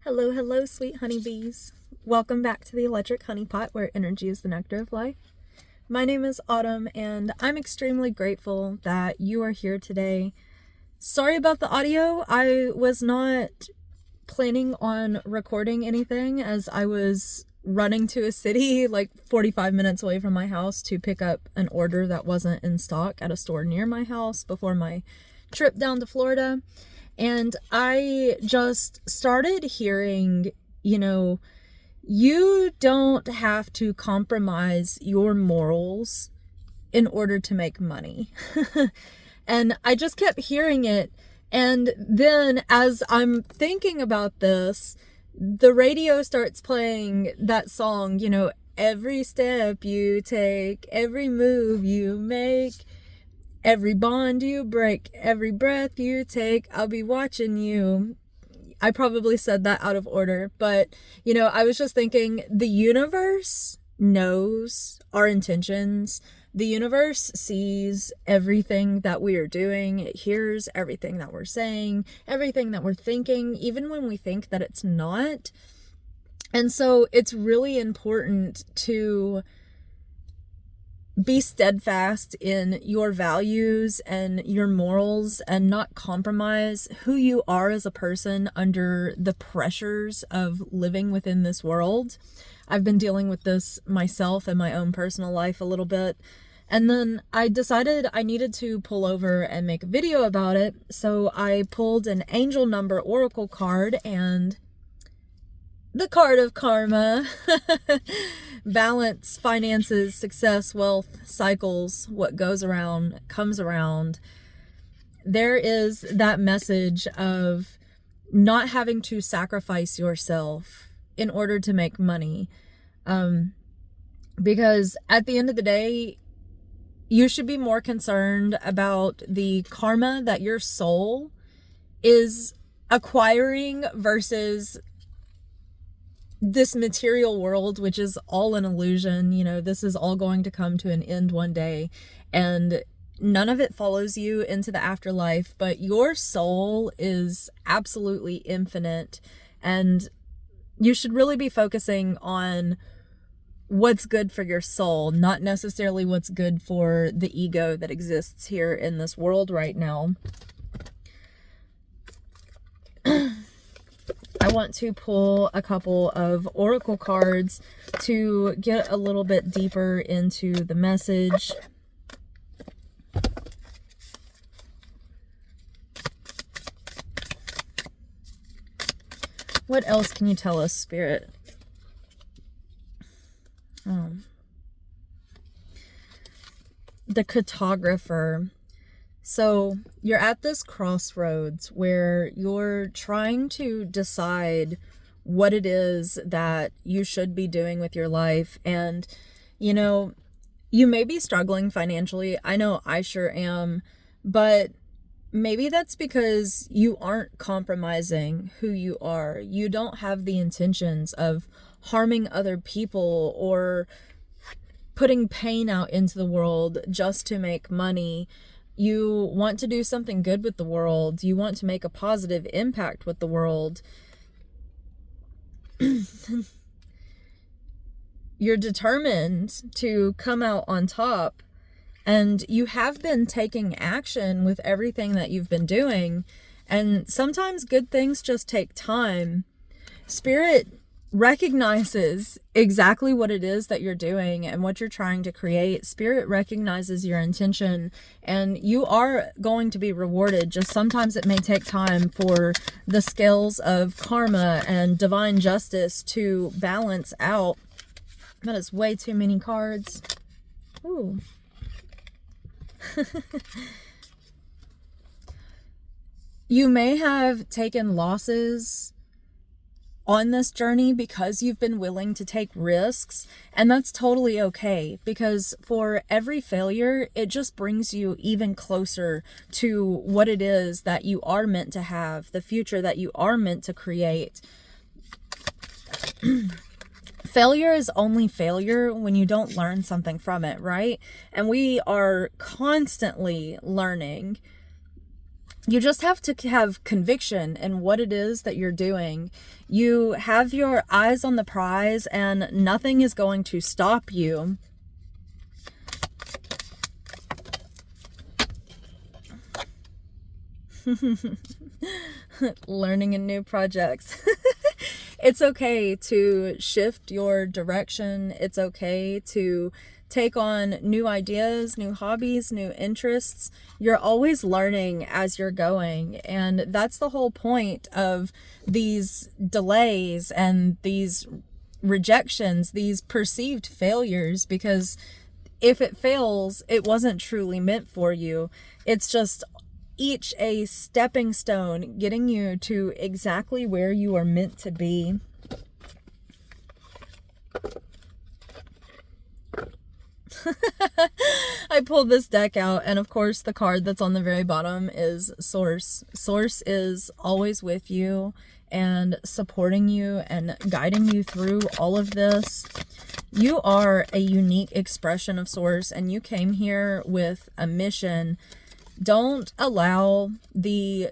Hello, hello, sweet honeybees. Welcome back to the Electric Honey Pot, where energy is the nectar of life. My name is Autumn, and I'm extremely grateful that you are here today. Sorry about the audio. I was not planning on recording anything as I was running to a city like 45 minutes away from my house to pick up an order that wasn't in stock at a store near my house before my trip down to Florida. And I just started hearing, you don't have to compromise your morals in order to make money. And I just kept hearing it. And then as I'm thinking about this, the radio starts playing that song, every step you take, every move you make, every bond you break, every breath you take, I'll be watching you. I probably said that out of order, but, I was just thinking the universe knows our intentions. The universe sees everything that we are doing. It hears everything that we're saying, everything that we're thinking, even when we think that it's not. And so it's really important to be steadfast in your values and your morals and not compromise who you are as a person under the pressures of living within this world. I've been dealing with this myself in my own personal life a little bit. And then I decided I needed to pull over and make a video about it. So I pulled an angel number oracle card and the card of karma. Balance, finances, success, wealth, cycles, what goes around comes around. There is that message of not having to sacrifice yourself in order to make money. Because at the end of the day, you should be more concerned about the karma that your soul is acquiring versus this material world, which is all an illusion. This is all going to come to an end one day, and none of it follows you into the afterlife, but your soul is absolutely infinite, and you should really be focusing on what's good for your soul, not necessarily what's good for the ego that exists here in this world right now. I want to pull a couple of oracle cards to get a little bit deeper into the message. What else can you tell us, Spirit? The cartographer. So you're at this crossroads where you're trying to decide what it is that you should be doing with your life. And, you may be struggling financially. I know I sure am. But maybe that's because you aren't compromising who you are. You don't have the intentions of harming other people or putting pain out into the world just to make money. You want to do something good with the world. You want to make a positive impact with the world. You're determined to come out on top, and you have been taking action with everything that you've been doing. And sometimes good things just take time. Spirit recognizes exactly what it is that you're doing and what you're trying to create. Spirit recognizes your intention, and you are going to be rewarded. Just sometimes it may take time for the scales of karma and divine justice to balance out. That is way too many cards. Ooh. You may have taken losses on this journey because you've been willing to take risks, and that's totally okay, because for every failure, it just brings you even closer to what it is that you are meant to have, the future that you are meant to create. Failure is only failure when you don't learn something from it, right? And we are constantly learning. you just have to have conviction in what it is that you're doing. You have your eyes on the prize, and nothing is going to stop you. Learning in new projects. It's okay to shift your direction. It's okay to take on new ideas, new hobbies, new interests. You're always learning as you're going. And that's the whole point of these delays and these rejections, these perceived failures, because if it fails, it wasn't truly meant for you. It's just each a stepping stone getting you to exactly where you are meant to be. I pulled this deck out, and of course the card that's on the very bottom is Source. Source is always with you and supporting you and guiding you through all of this. You are a unique expression of Source, and you came here with a mission. Don't allow the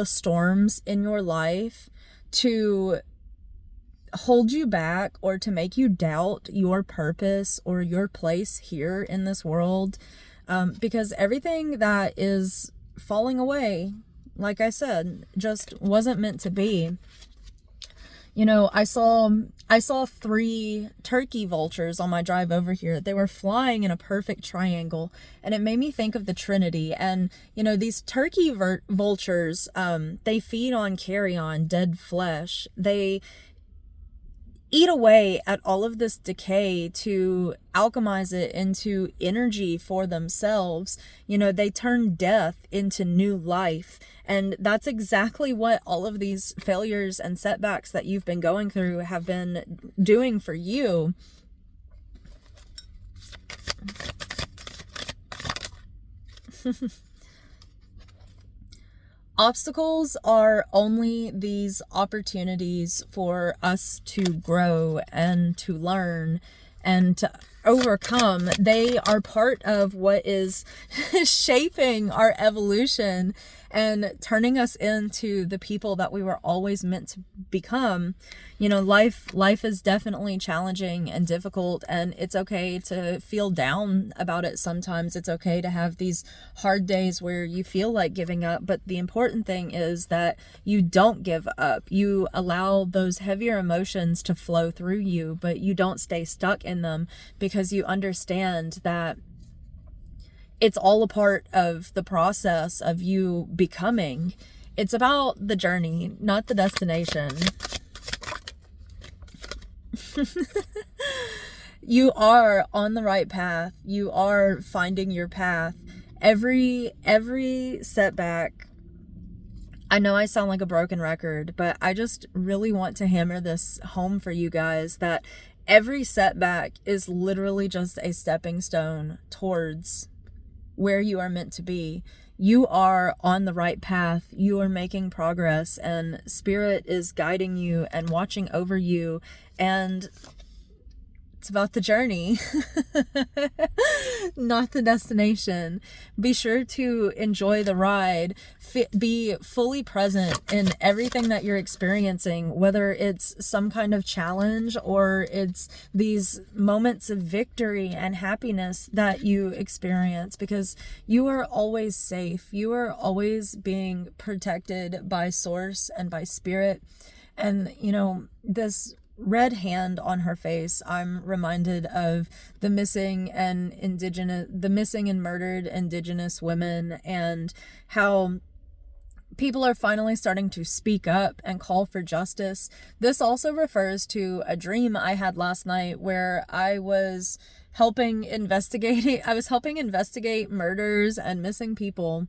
storms in your life to hold you back or to make you doubt your purpose or your place here in this world, because everything that is falling away, like I said, just wasn't meant to be. You know, I saw 3 turkey vultures on my drive over here. They were flying in a perfect triangle, and it made me think of the Trinity. And, you know, these turkey vultures, they feed on carrion, dead flesh. They eat away at all of this decay to alchemize it into energy for themselves. You know, they turn death into new life. And that's exactly what all of these failures and setbacks that you've been going through have been doing for you. Obstacles are only these opportunities for us to grow and to learn and to overcome. They are part of what is shaping our evolution and turning us into the people that we were always meant to become. You know, life is definitely challenging and difficult, and it's okay to feel down about it sometimes. It's okay to have these hard days where you feel like giving up, but the important thing is that you don't give up. You allow those heavier emotions to flow through you, but you don't stay stuck in them, because you understand that it's all a part of the process of you becoming. It's about the journey, not the destination. You are on the right path. You are finding your path. Every setback, I know I sound like a broken record, but I just really want to hammer this home for you guys, that every setback is literally just a stepping stone towards where you are meant to be. You are on the right path. You are making progress, and Spirit is guiding you and watching over you, and it's about the journey, not the destination. Be sure to enjoy the ride. Be fully present in everything that you're experiencing, whether it's some kind of challenge or it's these moments of victory and happiness that you experience, because you are always safe. You are always being protected by Source and by Spirit. And, you know, this red hand on her face, I'm reminded of the missing and murdered Indigenous women, and how people are finally starting to speak up and call for justice. This also refers to a dream I had last night where I was helping investigate murders and missing people.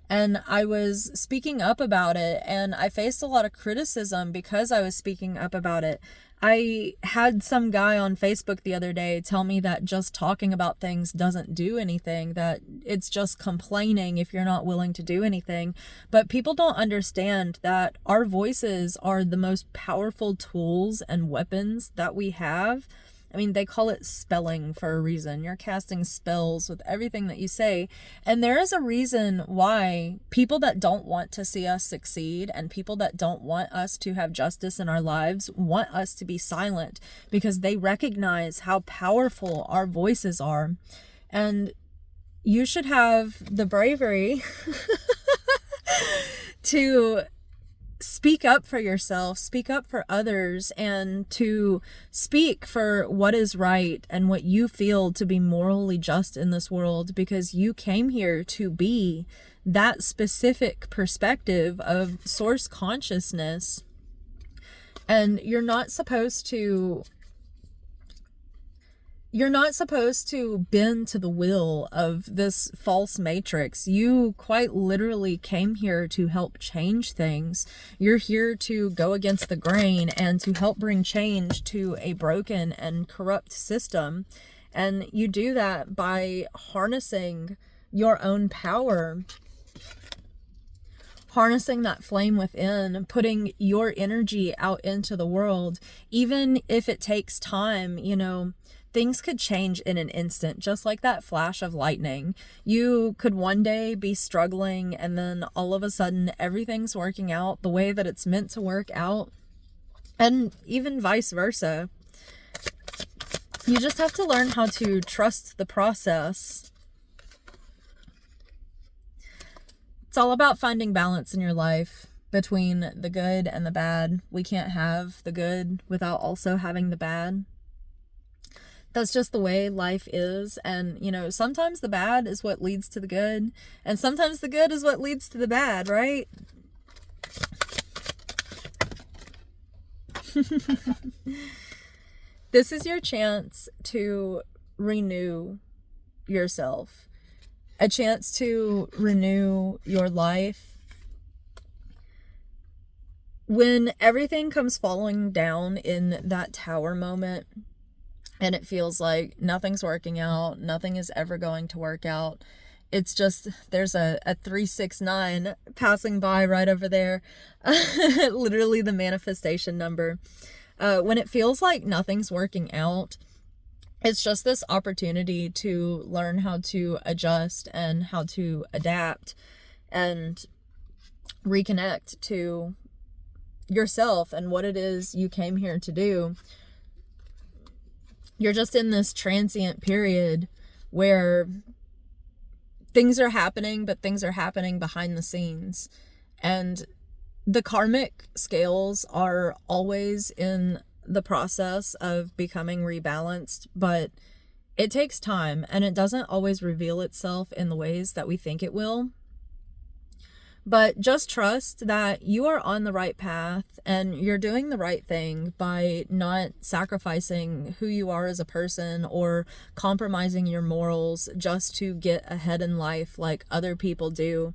And I was speaking up about it, and I faced a lot of criticism because I was speaking up about it. I had some guy on Facebook the other day tell me that just talking about things doesn't do anything, that it's just complaining if you're not willing to do anything. But people don't understand that our voices are the most powerful tools and weapons that we have. I mean, they call it spelling for a reason. You're casting spells with everything that you say. And there is a reason why people that don't want to see us succeed and people that don't want us to have justice in our lives want us to be silent, because they recognize how powerful our voices are. And you should have the bravery to speak up for yourself, speak up for others, and to speak for what is right and what you feel to be morally just in this world, because you came here to be that specific perspective of source consciousness. And you're not supposed to bend to the will of this false matrix. You quite literally came here to help change things. You're here to go against the grain and to help bring change to a broken and corrupt system. And you do that by harnessing your own power, harnessing that flame within, putting your energy out into the world. Even if it takes time, things could change in an instant, just like that flash of lightning. You could one day be struggling, and then all of a sudden everything's working out the way that it's meant to work out, and even vice versa. You just have to learn how to trust the process. It's all about finding balance in your life between the good and the bad. We can't have the good without also having the bad. That's just the way life is. And, sometimes the bad is what leads to the good. And sometimes the good is what leads to the bad, right? This is your chance to renew yourself. A chance to renew your life. When everything comes falling down in that tower moment, and it feels like nothing's working out, nothing is ever going to work out. It's just, there's a 369 passing by right over there. Literally the manifestation number. When it feels like nothing's working out, it's just this opportunity to learn how to adjust and how to adapt and reconnect to yourself and what it is you came here to do. You're just in this transient period where things are happening, but things are happening behind the scenes. And the karmic scales are always in the process of becoming rebalanced, but it takes time, and it doesn't always reveal itself in the ways that we think it will. But just trust that you are on the right path and you're doing the right thing by not sacrificing who you are as a person or compromising your morals just to get ahead in life like other people do.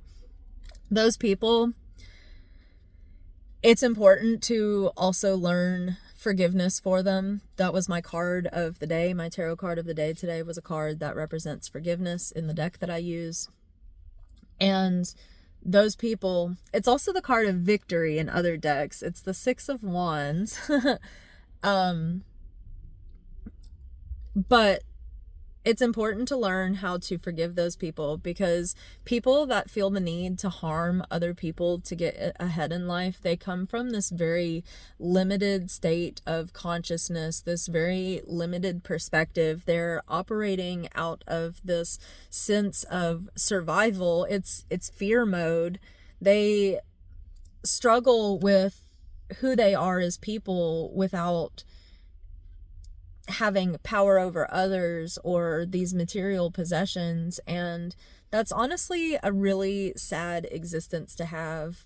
Those people, it's important to also learn forgiveness for them. That was my card of the day. My tarot card of the day today was a card that represents forgiveness in the deck that I use. And those people, it's also the card of victory in other decks. It's the 6 of Wands. But it's important to learn how to forgive those people, because people that feel the need to harm other people to get ahead in life, they come from this very limited state of consciousness, this very limited perspective. They're operating out of this sense of survival. It's fear mode. They struggle with who they are as people without having power over others or these material possessions. And that's honestly a really sad existence to have,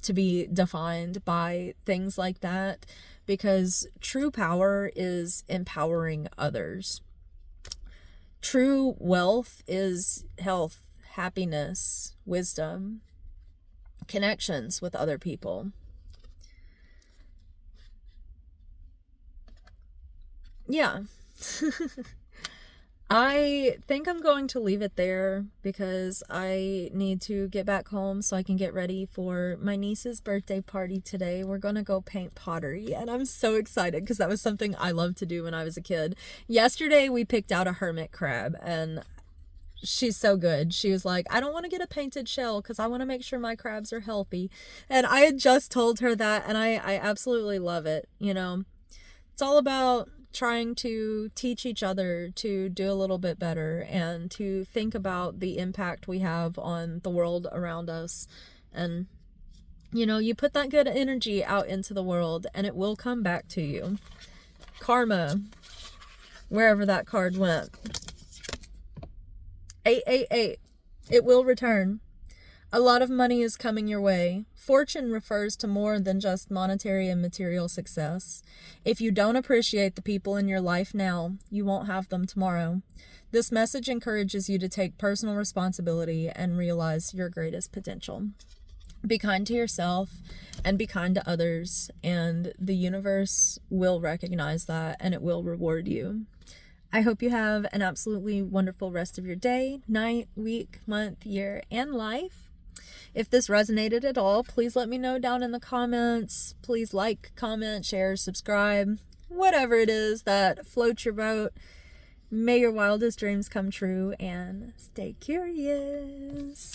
to be defined by things like that, because true power is empowering others. True wealth is health, happiness, wisdom, connections with other people. Yeah. I think I'm going to leave it there because I need to get back home so I can get ready for my niece's birthday party today. We're going to go paint pottery, and I'm so excited because that was something I loved to do when I was a kid. Yesterday we picked out a hermit crab, and she's so good. She was like, I don't want to get a painted shell because I want to make sure my crabs are healthy. And I had just told her that, and I absolutely love it. You know, it's all about trying to teach each other to do a little bit better and to think about the impact we have on the world around us. And, you know, you put that good energy out into the world and it will come back to you. Karma, wherever that card went. 888. It will return. A lot of money is coming your way. Fortune refers to more than just monetary and material success. If you don't appreciate the people in your life now, you won't have them tomorrow. This message encourages you to take personal responsibility and realize your greatest potential. Be kind to yourself and be kind to others, and the universe will recognize that and it will reward you. I hope you have an absolutely wonderful rest of your day, night, week, month, year, and life. If this resonated at all, please let me know down in the comments. Please like, comment, share, subscribe, whatever it is that floats your boat. May your wildest dreams come true and stay curious.